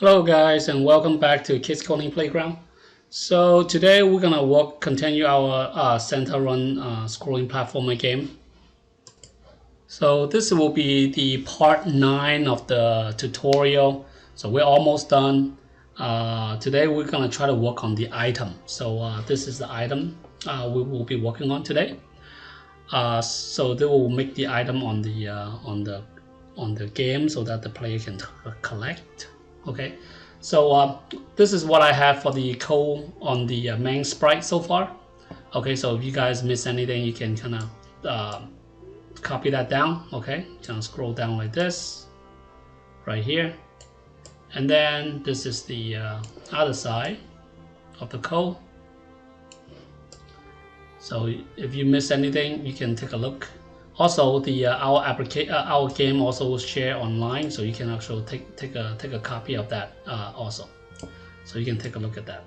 Hello guys and welcome back to Kids Coding Playground. So today we're gonna continue our center run scrolling platformer game. So this will be the part 9 of the tutorial. So we're almost done. Today we're gonna try to work on the item. So this is the item we will be working on today. So they will make the item on the game so that the player can collect. Okay, so this is what I have for the code on the main sprite so far. Okay, so if you guys miss anything, you can kind of copy that down. Okay, kind of scroll down like this, right here, and then this is the other side of the code. So if you miss anything, you can take a look. Also, the our game also share online, so you can actually take a copy of that also. So you can take a look at that.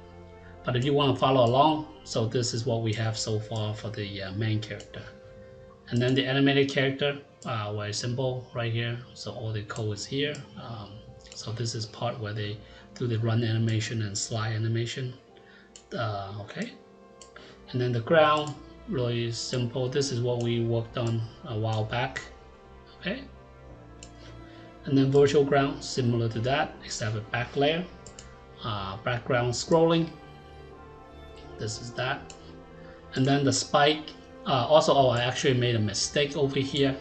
But if you want to follow along, so this is what we have so far for the main character. And then the animated character, very simple right here. So all the code is here. So this is part where they do the run animation and slide animation. Okay. And then the ground, really simple. This is what we worked on a while back. Okay. And then virtual ground, similar to that, except a back layer. Background scrolling. This is that. And then the spike. Also, I actually made a mistake over here.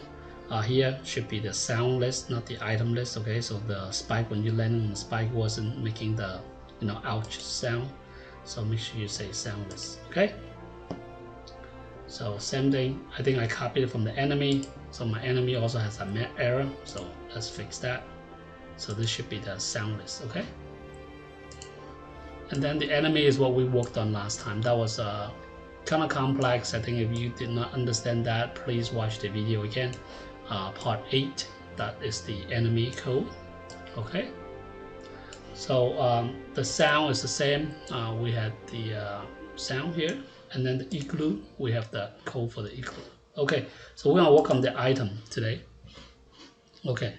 Here should be the sound list, not the item list. Okay, so the spike, when you land on the spike, wasn't making the ouch sound. So make sure you say sound list. Okay. So same thing. I think I copied it from the enemy. So my enemy also has a error. So let's fix that. So this should be the sound list. Okay. And then the enemy is what we worked on last time. That was kind of complex. I think if you did not understand that, please watch the video again. Part 8, that is the enemy code. Okay. So the sound is the same. We had the sound here, and then the igloo, we have the code for the igloo. Okay, so we're gonna work on the item today. Okay,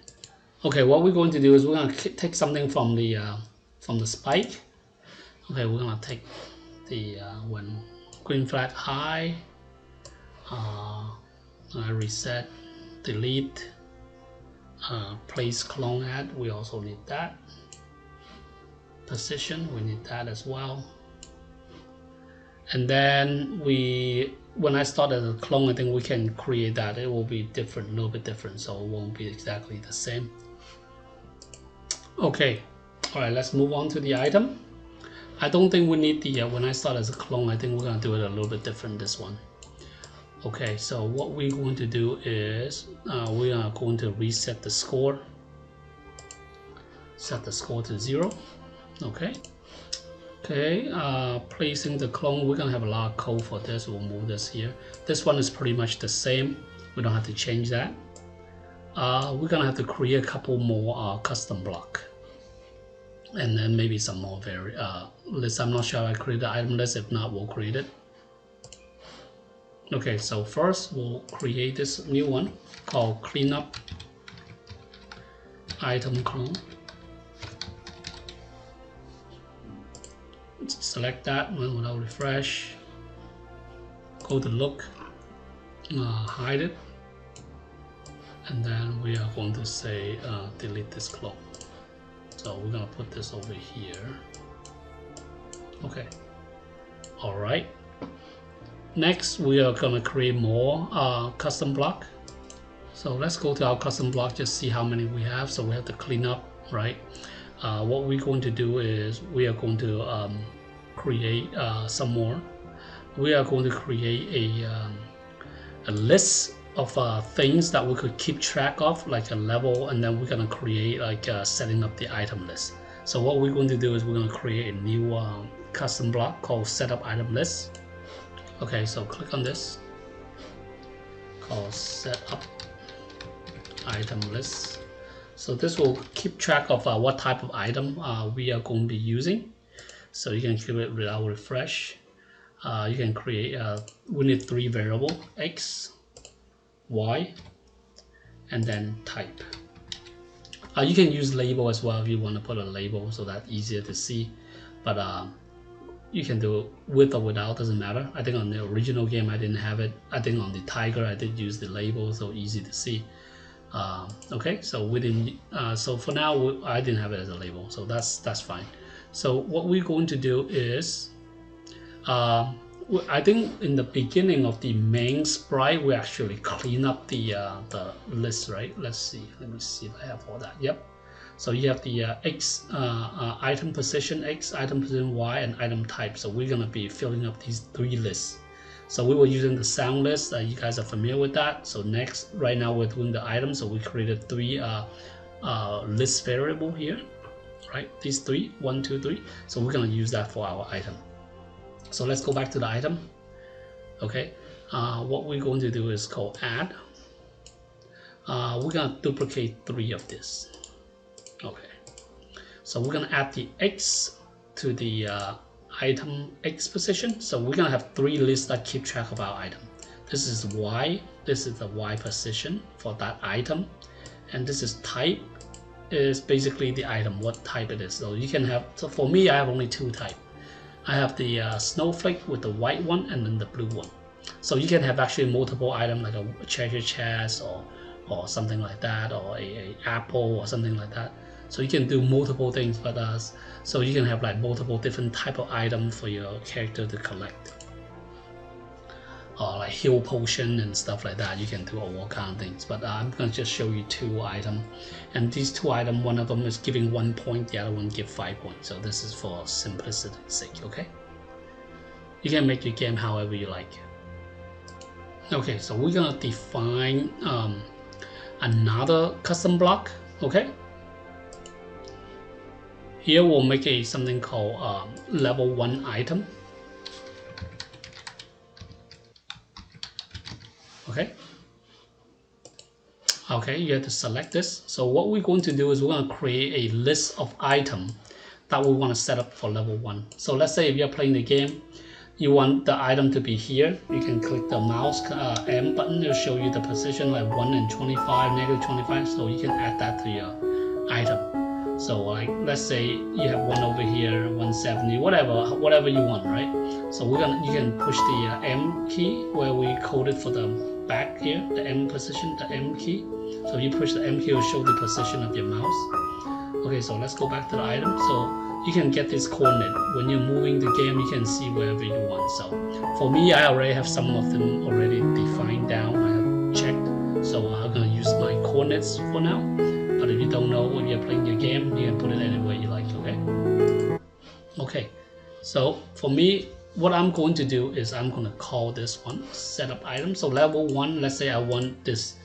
what we're going to do is we're gonna take something from the spike. Okay, we're gonna take the when green flag high, reset, delete, place clone add, we also need that. Position, we need that as well. And then when I start as a clone, I think we can create that. It will be different, a little bit different, so it won't be exactly the same. Okay, all right, let's move on to the item. I don't think we need the when I start as a clone. I think we're gonna do it a little bit different this one. Okay, so what we're going to do is we are going to reset the score. Set the score to 0. Okay. Okay, placing the clone, we're gonna have a lot of code for this. We'll move this here. This one is pretty much the same. We don't have to change that. We're gonna have to create a couple more custom block, and then maybe some more list. I'm not sure I create the item list. If not, we'll create it. Okay, so first we'll create this new one called cleanup item clone. Select that one without refresh. Go to look, hide it, and then we are going to say delete this clone. So we're gonna put this over here. Okay. All right. Next, we are gonna create more custom block. So let's go to our custom block, just see how many we have. So we have to clean up, right? What we're going to do is we are going to create some more. We are going to create a list of things that we could keep track of, like a level, and then we're gonna create like setting up the item list. So what we're going to do is we're gonna create a new custom block called setup item list. Okay, so click on this called setup item list. So this will keep track of what type of item we are going to be using. So you can keep it without refresh. You can create, we need 3 variables, X, Y, and then type. You can use label as well if you want to put a label so that's easier to see, but you can do with or without, doesn't matter. I think on the original game I didn't have it. I think on the Tiger I did use the label, so easy to see. Okay, so we didn't. So for now I didn't have it as a label, so that's fine. So what we're going to do is, I think in the beginning of the main sprite we actually clean up the list, right? Let's see. Let me see if I have all that. Yep. So you have the X item position X, item position Y, and item type. So we're gonna be filling up these 3 lists. So we were using the sound list. You guys are familiar with that. So next, right now we're doing the items. So we created 3 list variable here, right? These 3, 1, 2, 3. So we're gonna use that for our item. So let's go back to the item. Okay, what we're going to do is called add. We're gonna duplicate 3 of this. Okay, so we're gonna add the X to the item X position. So we're gonna have 3 lists that keep track of our item. This is Y, this is the Y position for that item, and this is type, is basically the item, what type it is. So you can have, so for me I have only 2 types. I have the snowflake with the white one and then the blue one. So you can have actually multiple items like a treasure chest or something like that, or a apple or something like that. So you can do multiple things, but so you can have like multiple different type of items for your character to collect, or like heal potion and stuff like that. You can do all kind of things, but I'm gonna just show you 2 items, and these 2 items, one of them is giving 1 point, the other one give 5 points. So this is for simplicity's sake. Okay, you can make your game however you like. Okay, so we're gonna define another custom block. Okay, here we'll make a something called level 1 item. Okay, you have to select this. So what we're going to do is we're going to create a list of items that we want to set up for level 1. So let's say if you're playing the game, you want the item to be here. You can click the mouse M button. It'll show you the position like 1 and 25, negative 25. So you can add that to your item. So like let's say you have one over here, 170, whatever you want, right? So you can push the M key where we coded for the back here, the M position, the M key. So you push the M key, will show the position of your mouse. Okay, so let's go back to the item. So you can get this coordinate. When you're moving the game, you can see wherever you want. So for me, I already have some of them already defined down. I have checked. So I'm gonna use my coordinates for now. But if you don't know when you're playing your game, you can put it anywhere you like, okay? Okay, so for me, what I'm going to do is I'm going to call this one setup item. So level 1, let's say I want this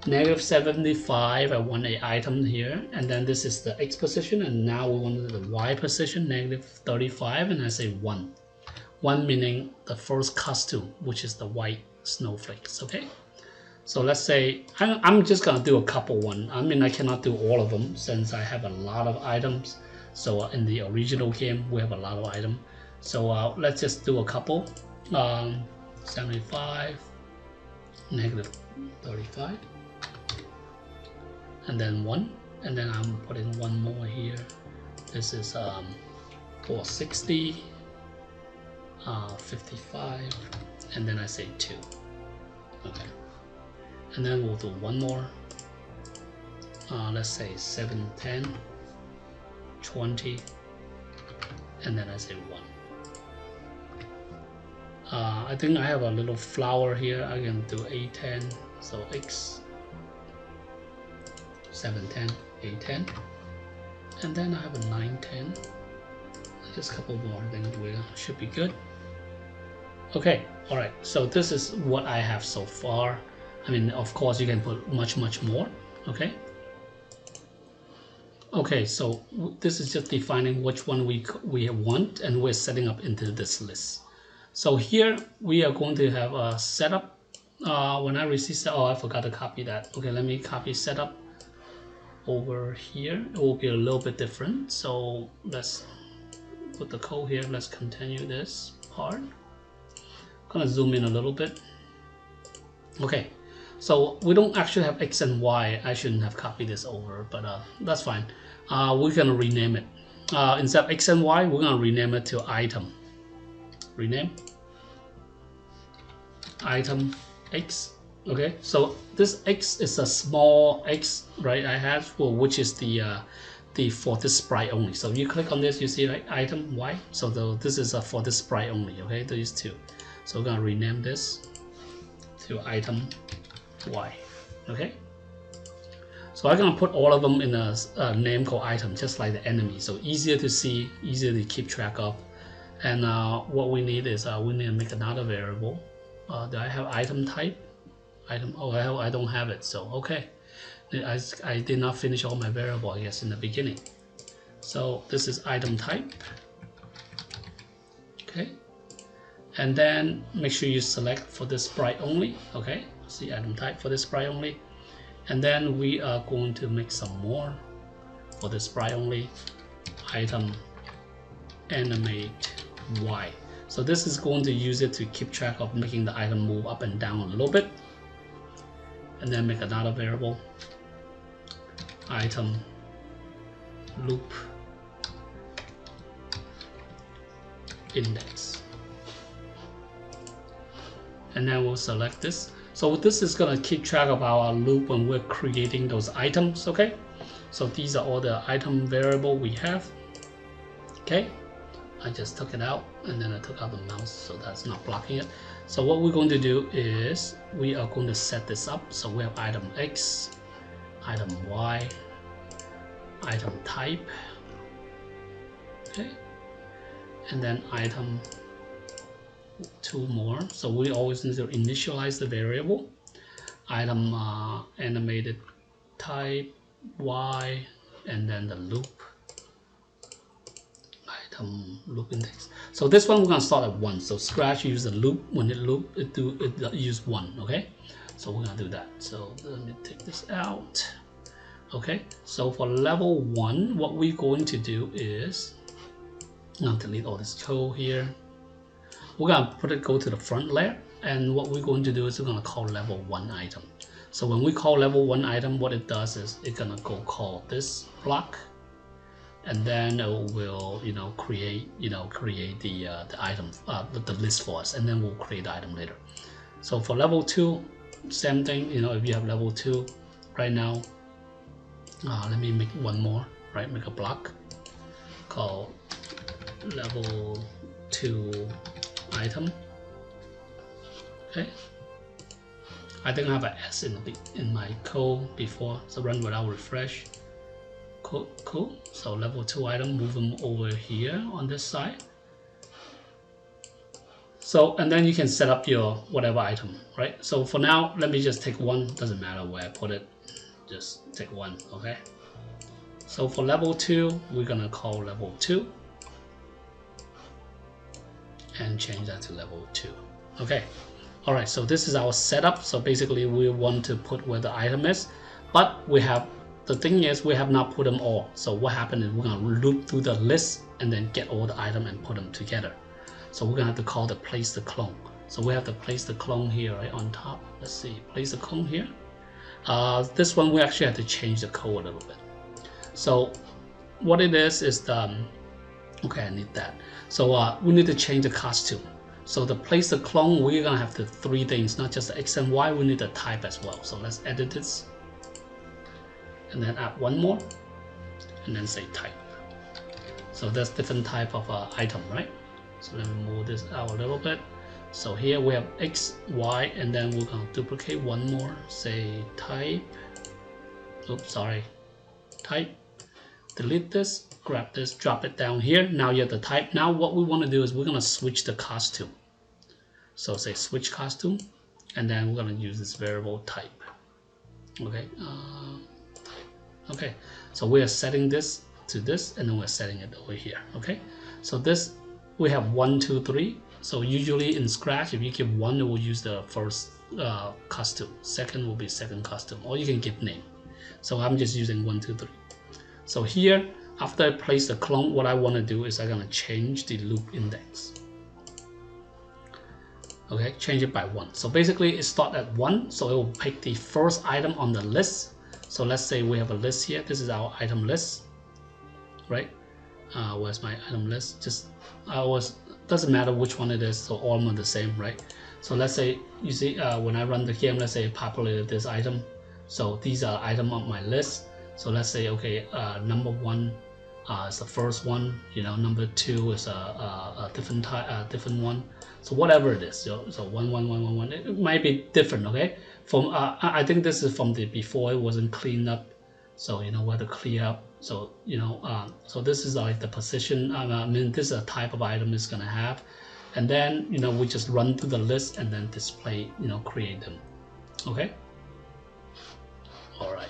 negative 75, I want an item here, and then this is the X position, and now we want the Y position, negative 35, and I say 1. 1 meaning the first costume, which is the white snowflakes, okay? So let's say, I'm just gonna do a couple one. I mean, I cannot do all of them since I have a lot of items. So in the original game, we have a lot of items. So let's just do a couple. 75, negative 35, and then 1. And then I'm putting one more here. This is 460, 55, and then I say 2. Okay. And then we'll do one more. Let's say 7, 10, 20, and then I say 1. I think I have a little flower here. I can do A10, so X 710, A10, and then I have a 910. Just a couple more, then we should be good. Okay, all right. So this is what I have so far. I mean, of course, you can put much more. Okay. Okay, so this is just defining which one we want, and we're setting up into this list. So here we are going to have a setup. When I receive, oh, I forgot to copy that. Okay, let me copy setup over here. It will be a little bit different. So let's put the code here. Let's continue this part. I'm gonna zoom in a little bit. Okay. So we don't actually have X and Y. I shouldn't have copied this over, but that's fine. We're gonna rename it. Instead of X and Y, we're gonna rename it to item. Rename item X. Okay, so this X is a small X, right? I have for which is the for this sprite only. So you click on this, you see right, item Y. So this is for this sprite only. Okay, these two. So we're gonna rename this to item Y. Okay. So I'm gonna put all of them in a name called item, just like the enemy. So easier to see, easier to keep track of. And what we need is we need to make another variable. Do I have item type? Item. Oh, I don't have it. So okay, I did not finish all my variable, I guess, in the beginning. So this is item type. Okay, and then make sure you select for this sprite only. Okay, see item type for this sprite only, and then we are going to make some more for the sprite only. Item animate Y. So this is going to use it to keep track of making the item move up and down a little bit. And then make another variable, item loop index. And then we'll select this. So this is going to keep track of our loop when we're creating those items, okay? So these are all the item variable we have, okay? I just took it out and then I took out the mouse, so that's not blocking it. So what we're going to do is we are going to set this up. So we have item X, item Y, item type, okay, and then item two more. So we always need to initialize the variable. Item animated type Y, and then the loop. Loop index. So this one we're gonna start at 1. So Scratch use the loop. When it loop, it use 1. Okay, so we're gonna do that. So let me take this out. Okay, so for level 1, what we're going to do is I'm gonna delete all this code here. We're gonna go to the front layer, and what we're going to do is we're gonna call level 1 item. So when we call level 1 item, what it does is it's gonna go call this block. And then it will, create the item, the list for us, and then we'll create the item later. So for level 2, same thing. If you have level 2 right now, let me make one more. Right, make a block called level 2 item. Okay. I think I have an S in my code before, so run without refresh. Cool. So level 2 item, move them over here on this side. So, and then you can set up your whatever item, right? So for now, let me just take one. Doesn't matter where I put it. Just take one, okay? So for level 2, we're gonna call level 2 and change that to level 2. Okay. All right. So this is our setup. So basically, we want to put where the item is, but the thing is, we have not put them all. So what happened is we're gonna loop through the list and then get all the item and put them together. So we're gonna have to call the place the clone. So we have to place the clone here, right on top. Let's see, place the clone here. This one we actually have to change the code a little bit. So what it is the okay, I need that. So we need to change the costume. So to place the clone, we're gonna have the 3 things, not just the X and Y. We need the type as well. So let's edit this. And then add one more, and then say type. So that's different type of item, right? So let me move this out a little bit. So here we have X, Y, and then we're gonna duplicate one more. Say type. Oops, sorry. Type. Delete this. Grab this. Drop it down here. Now you have the type. Now what we want to do is we're gonna switch the costume. So say switch costume, and then we're gonna use this variable type. Okay. Okay, so we are setting this to this, and then we're setting it over here. Okay, so this we have 1, 2, 3. So usually in Scratch, if you give 1, it will use the first costume. Second will be second costume, or you can give name. So I'm just using 1, 2, 3. So here, after I place the clone, what I want to do is I'm gonna change the loop index. Okay, change it by 1. So basically it starts at 1, so it will pick the first item on the list. So let's say we have a list here. This is our item list, right? Where's my item list? Just doesn't matter which one it is, so all of them are the same, right? So let's say you see when I run the game, let's say I populated this item. So these are items on my list. So let's say okay, number 1 is the first one. You know, number 2 is a different type, different one. So whatever it is, so 1 1 1 1 1. It might be different, okay? From I think this is from the before it wasn't cleaned up, so you know where to clear up. So you know, so this is like the position. I mean, this is a type of item it's gonna have, and then you know we just run through the list and then display, you know, create them. Okay. All right.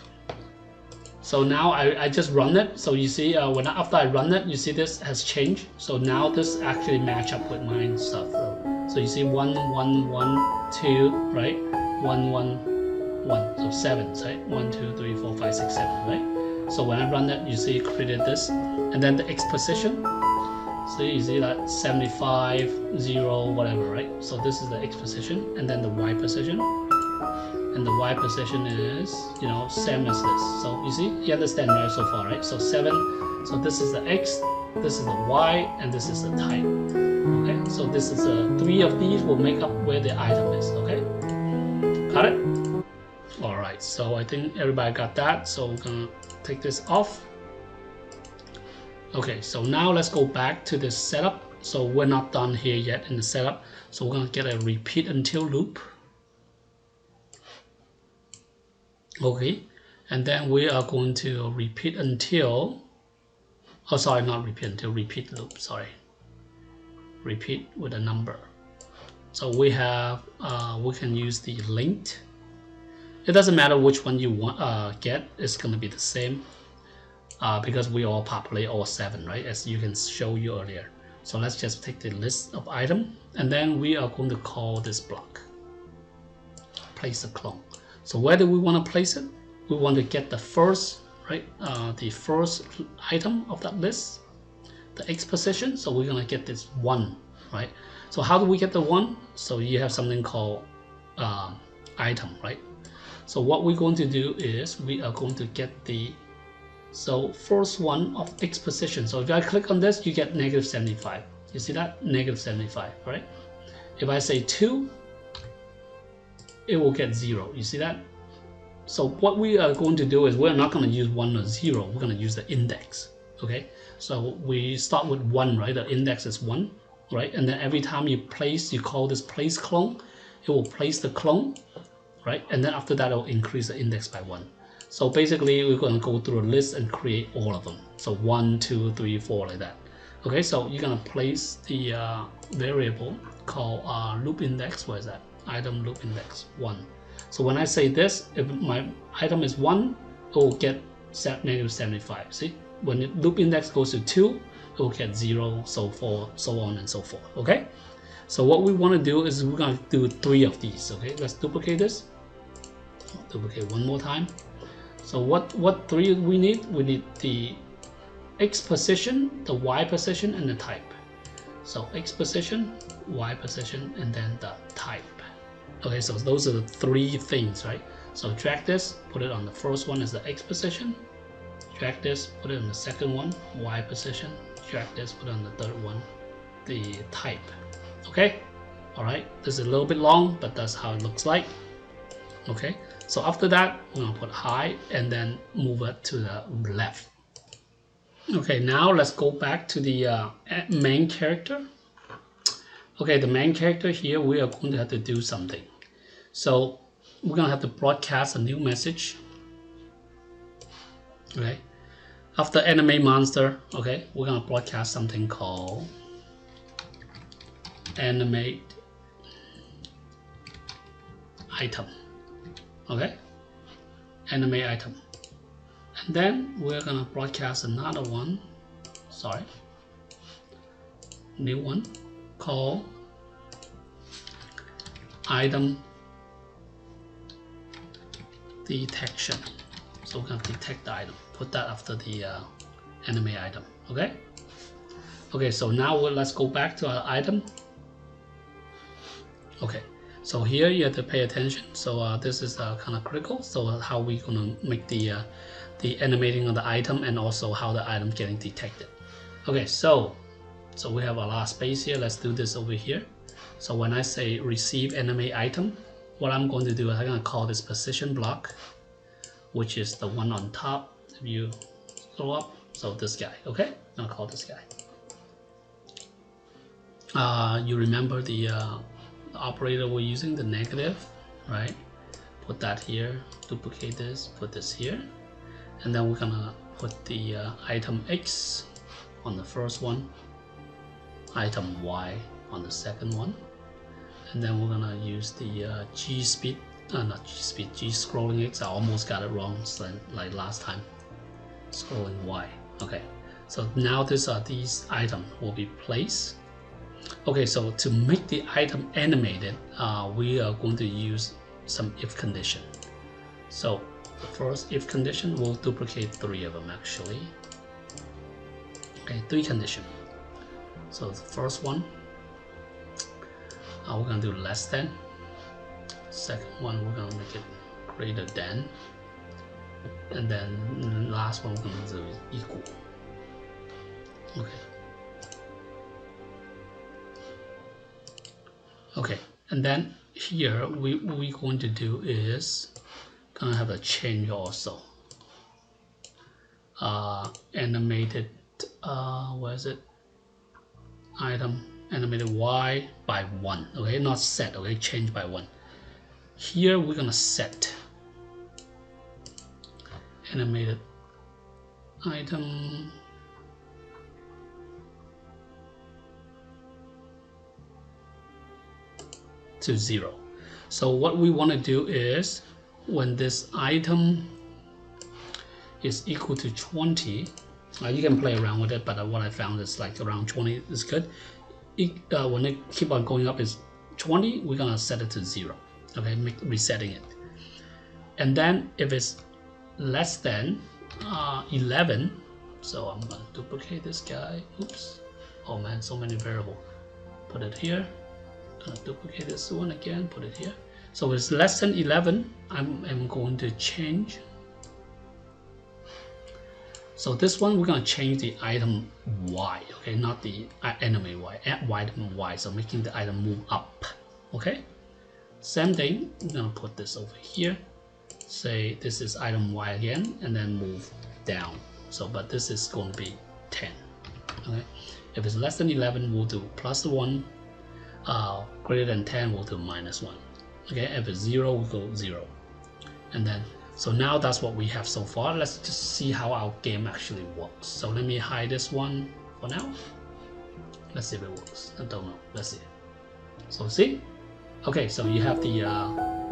So now I just run it. So you see after I run it, you see this has changed. So now this actually match up with mine stuff. So you see 1 1 1 2, right? 1 1 1. So 7, right? 1 2 3 4 5 6 7, right? So when I run it, you see it created this, and then the X position. So you see that 75 0 whatever, right? So this is the X position, and then the Y position. And the Y position is, you know, same as this. So you see, you understand right so far, right? So 7, so this is the X, this is the Y, and this is the type. Okay, so this is 3 of these will make up where the item is. Okay, got it? All right, so I think everybody got that. So I'm gonna take this off. Okay, so now let's go back to this setup. So we're not done here yet in the setup. So we're gonna get a repeat until loop. Okay, and then we are going to repeat until, oh sorry, not repeat until, repeat loop, sorry. Repeat with a number. So we have, we can use the linked. It doesn't matter which one you want get, it's gonna be the same because we all populate all 7, right? As you can show you earlier. So let's just take the list of item, and then we are going to call this block, place a clone. So where do we want to place it? We want to get the first, right? The first item of that list, the X position. So we're gonna get this 1, right? So how do we get the 1? So you have something called item, right? So what we're going to do is we are going to get the first one of X position. So if I click on this, you get -75. You see that? -75, right? If I say 2, it will get 0. You see that? So what we are going to do is we're not going to use 1 or 0. We're going to use the index. Okay. So we start with 1, right? The index is 1, right? And then every time you call this place clone, it will place the clone, right? And then after that, it will increase the index by 1. So basically, we're going to go through a list and create all of them. So 1, 2, 3, 4, like that. Okay. So you're going to place the variable called loop index. Where is that? Item loop index 1. So when I say this, if my item is 1, it will get -75. See, when the loop index goes to 2, it will get 0, so on and so forth. Okay. So what we want to do is we're going to do 3 of these. Okay, let's duplicate this. Duplicate one more time. So what 3 we need? We need the X position, the Y position, and the type. So X position, Y position, and then the type. Okay, so those are the 3 things, right? So drag this, put it on the first one as the X position. Drag this, put it on the second one, Y position. Drag this, put it on the third one, the type. Okay, all right. This is a little bit long, but that's how it looks like. Okay, so after that, we're gonna put high and then move it to the left. Okay, now let's go back to the main character. Okay, the main character here, we are going to have to do something. So we're gonna have to broadcast a new message. Okay, after animate monster, okay, we're gonna broadcast something called animate item. Okay, animate item, and then we're gonna broadcast another one. Sorry, new one called item detection. So we're gonna detect the item. Put that after the animate item. Okay. Okay. So now let's go back to our item. Okay, so here you have to pay attention. So this is kind of critical. So how we gonna make the animating of the item and also how the item getting detected. Okay, so we have a lot of space here. Let's do this over here. So when I say receive animate item, what I'm going to do is I'm going to call this position block, which is the one on top. If you scroll up, so this guy, okay? I'm going to call this guy. You remember the operator we're using, the negative, right? Put that here, duplicate this, put this here. And then we're going to put the item X on the first one, item Y on the second one. And then we're gonna use the G scrolling X. I almost got it wrong, so like last time. Scrolling Y. Okay, so now these items will be placed. Okay, so to make the item animated, we are going to use some if condition. So the first if condition, we'll duplicate 3 of them actually. Okay, 3 conditions. So the first one, we're going to do less than. Second one, we're going to make it greater than. And then the last one, we're going to do equal. Okay. Okay, and then here, what we're going to do is going to have a change also. Animated, where is it? Item animated Y by 1, okay, not set, okay, change by 1. Here we're gonna set animated item to 0. So what we want to do is when this item is equal to 20, you can play around with it, but what I found is like around 20 is good. When it keep on going up is 20, we're gonna set it to 0. Okay, resetting it. And then if it's less than 11, so I'm gonna duplicate this guy. Oops. Oh man, so many variables. Put it here. Gonna duplicate this one again. Put it here. So if it's less than 11, I'm going to change. So this one, we're going to change the item Y, okay, not the animate Y, item Y, so making the item move up, okay? Same thing, we're going to put this over here, say this is item Y again, and then move down. So, but this is going to be 10, okay? If it's less than 11, we'll do +1, greater than 10, we'll do -1, okay? If it's 0, we'll go 0, and then so now that's what we have so far. Let's just see how our game actually works. So let me hide this one for now. Let's see if it works. I don't know. Let's see. So see? Okay, so you have the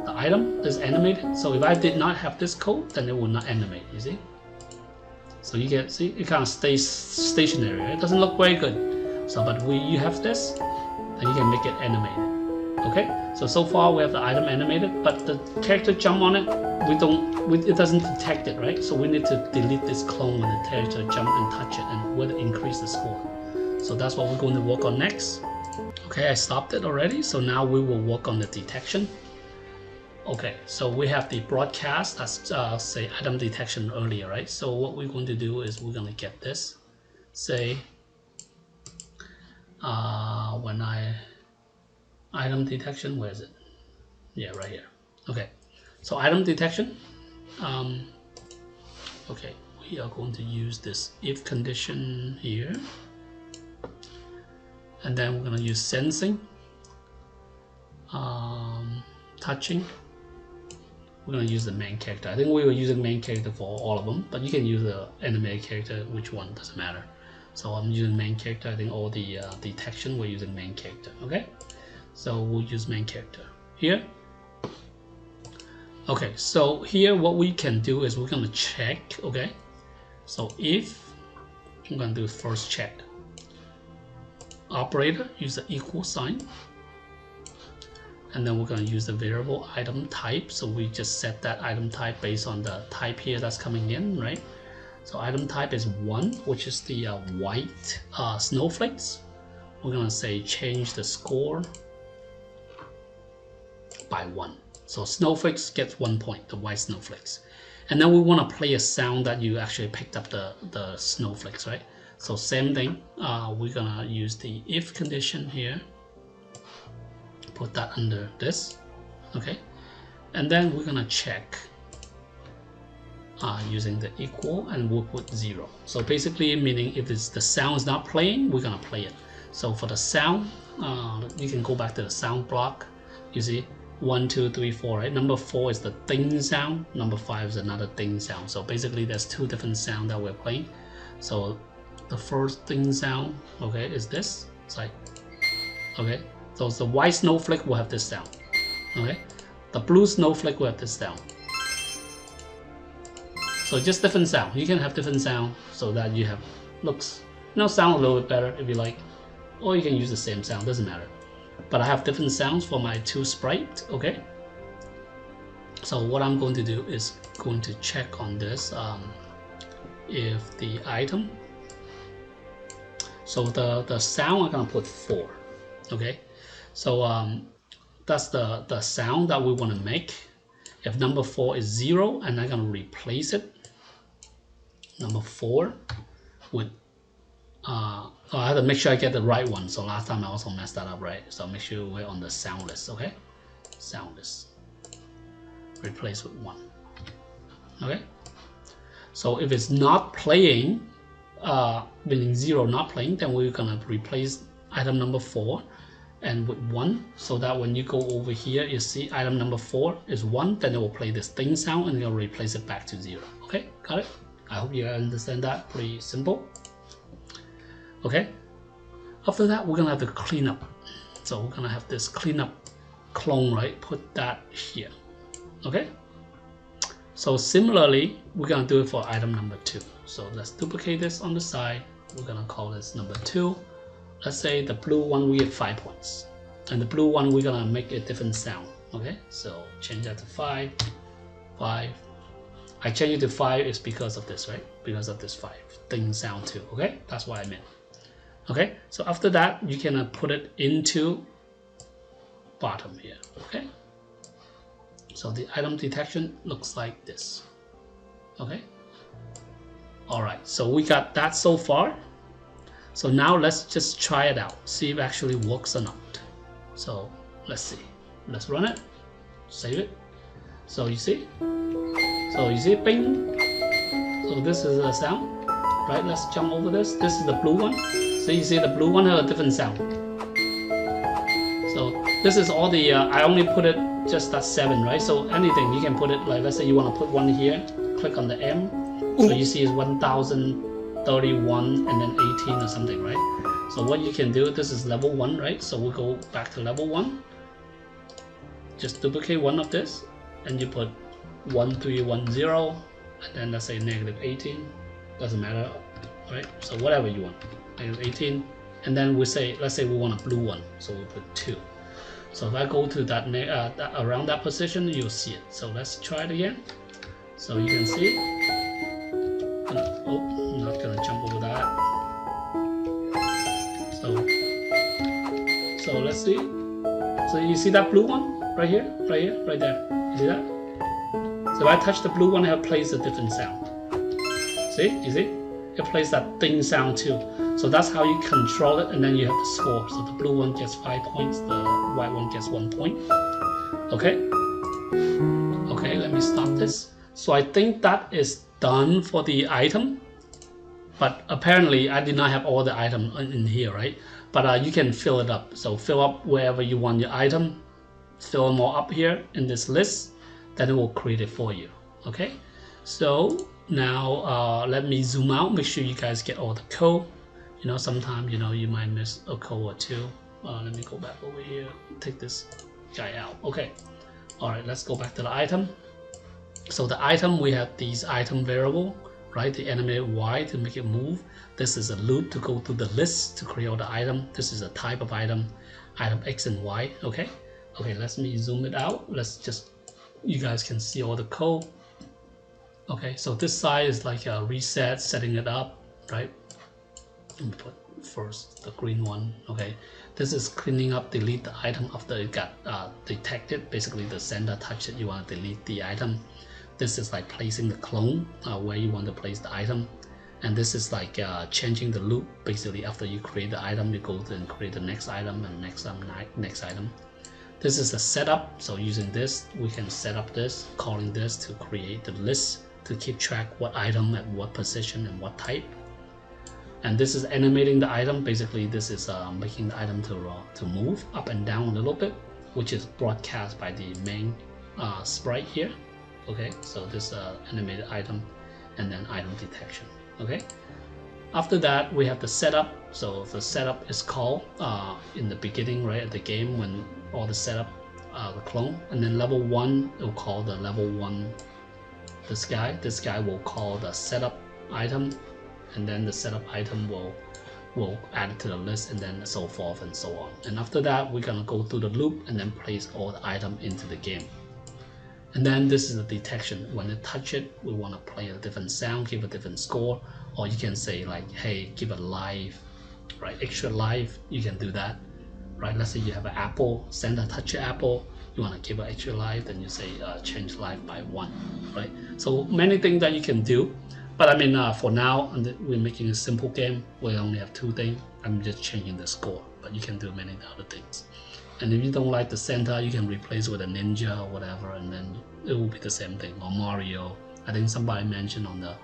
item is animated. So if I did not have this code, then it would not animate, you see? So you can see it kind of stays stationary. Right? It doesn't look very good. So but you have this, then you can make it animated. Okay, so far we have the item animated, but the character jump on it, it doesn't detect it, right? So we need to delete this clone when the character jump and touch it, and will increase the score. So that's what we're going to work on next. Okay, I stopped it already, so now we will work on the detection. Okay, so we have the broadcast, that's say item detection earlier, right? So what we're going to do is we're going to get this, say, when item detection, where is it? Yeah, right here. Okay, so item detection. Okay, we are going to use this if condition here, and then we're going to use sensing, touching. We're going to use the main character. I think we were using main character for all of them, but you can use the animated character, which one, doesn't matter. So I'm using main character. I think all the detection we're using main character. Okay. So we'll use main character here. Okay, so here what we can do is we're going to check, okay? So if, I'm going to do first check. Operator, use the equal sign. And then we're going to use the variable item type. So we just set that item type based on the type here that's coming in, right? So item type is 1, which is the white snowflakes. We're going to say change the score by 1. So snowflakes gets 1 point, the white snowflakes. And then we want to play a sound that you actually picked up the snowflakes, right? So same thing, we're gonna use the if condition here, put that under this, okay? And then we're gonna check using the equal, and we'll put 0. So basically meaning if the sound is not playing, we're gonna play it. So for the sound, you can go back to the sound block. You see 1, 2, 3, 4, right? Number 4 is the ding sound, number 5 is another ding sound. So basically there's 2 different sounds that we're playing. So the first ding sound, okay, is this. It's like, okay, so the white snowflake will have this sound, okay? The blue snowflake will have this sound. So just different sound. You can have different sound so that you have looks, sound a little bit better if you like, or you can use the same sound, doesn't matter. But I have different sounds for my 2 sprites, okay? So what I'm going to do is going to check on this, if the item, so the sound I'm gonna put 4, okay? So that's the sound that we want to make. If number 4 is 0, and I'm gonna replace it, number 4 with I have to make sure I get the right one. So last time I also messed that up, right? So make sure we're on the sound list, okay? Sound list. Replace with 1. Okay? So if it's not playing, meaning 0 not playing, then we're gonna replace item number 4 and with 1, so that when you go over here, you see item number 4 is 1, then it will play this ding sound and it'll replace it back to 0. Okay, got it? I hope you understand that. Pretty simple. Okay, after that we're gonna have to clean up. So we're gonna have this cleanup clone, right? Put that here. Okay, so similarly we're gonna do it for item number 2. So let's duplicate this on the side. We're gonna call this number 2. Let's say the blue one we get 5 points, and the blue one we're gonna make a different sound. Okay, so change that to 5. I change it to 5 is because of this, right? Because of this 5 ding sound too. Okay, that's what I meant. Okay, so after that you can put it into bottom here. Okay, so the item detection looks like this. Okay, all right, so we got that so far. So now let's just try it out, see if it actually works or not. So let's see, let's run it, save it. So you see, bing. So this is a sound, right? Let's jump over this. This is the blue one. So you see the blue one has a different sound. So this is all the, I only put it just at 7, right? So anything you can put it, like let's say you want to put 1 here, click on the M. So you see it's 1031 and then 18 or something, right? So what you can do, this is level 1, right? So we'll go back to level 1. Just duplicate one of this and you put 1310 and then let's say -18. Doesn't matter, right? So whatever you want, -18. And then we say, let's say we want a blue one, so we put 2. So if I go to that, around that position, you'll see it. So let's try it again. So you can see, oh, I'm not gonna jump over that. So let's see. So you see that blue one right here, right there. You see that? So if I touch the blue one, it plays a different sound. See, you see? It plays that ding sound too. So that's how you control it, and then you have the score. So the blue one gets 5 points, the white one gets 1 point. Okay? Okay, let me stop this. So I think that is done for the item. But apparently I did not have all the item in here, right? But you can fill it up. So fill up wherever you want your item. Fill them all up here in this list. Then it will create it for you. Okay? So now let me zoom out. Make sure you guys get all the code. You know, sometimes, you know, you might miss a code or two. Let me go back over here. Take this guy out. Okay. All right, let's go back to the item. So the item, we have these item variable, right? The animated Y to make it move. This is a loop to go through the list to create the item. This is a type of item, item X and Y. Okay. Okay, let me zoom it out. Let's just, you guys can see all the code. Okay, so this side is like a reset, setting it up, right? Let me put first the green one. Okay, This is cleaning up, delete the item after it got detected. Basically, the sender touched it, you want to delete the item. This is like placing the clone where you want to place the item. And this is like changing the loop. Basically, after you create the item, you go to and create the next item and next item. This is a setup. So using this, we can set up this, calling this to create the list to keep track what item at what position and what type. And this is animating the item. Basically, this is making the item to move up and down a little bit, which is broadcast by the main sprite here. Okay, so this animated item and then item detection. Okay, after that we have the setup. So the setup is called in the beginning, right at the game, when all the setup, the clone, and then level 1 will call the level 1 this guy will call the setup item, and then the setup item will add it to the list, and then so forth and so on. And after that, we're gonna go through the loop and then place all the item into the game. And then this is the detection. When you touch it, we want to play a different sound, give a different score, or you can say like, hey, give a life, right? Extra life, you can do that, right? Let's say you have an apple, sender touch your apple, you want to give an extra life, then you say change life by 1, right? So many things that you can do. But I mean, for now, we're making a simple game. We only have 2 things. I'm just changing the score, but you can do many other things. And if you don't like the center, you can replace with a ninja or whatever, and then it will be the same thing. Or Mario. I think somebody mentioned on the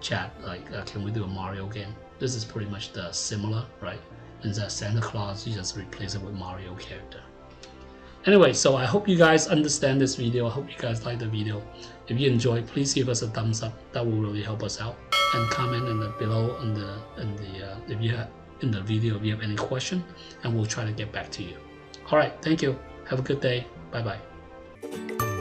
chat, like, can we do a Mario game? This is pretty much the similar, right? Instead of Santa Claus, you just replace it with Mario character. Anyway, so I hope you guys understand this video. I hope you guys like the video. If you enjoyed, please give us a thumbs up. That will really help us out. And comment below if you have in the video if you have any question, and we'll try to get back to you. All right, thank you. Have a good day. Bye bye.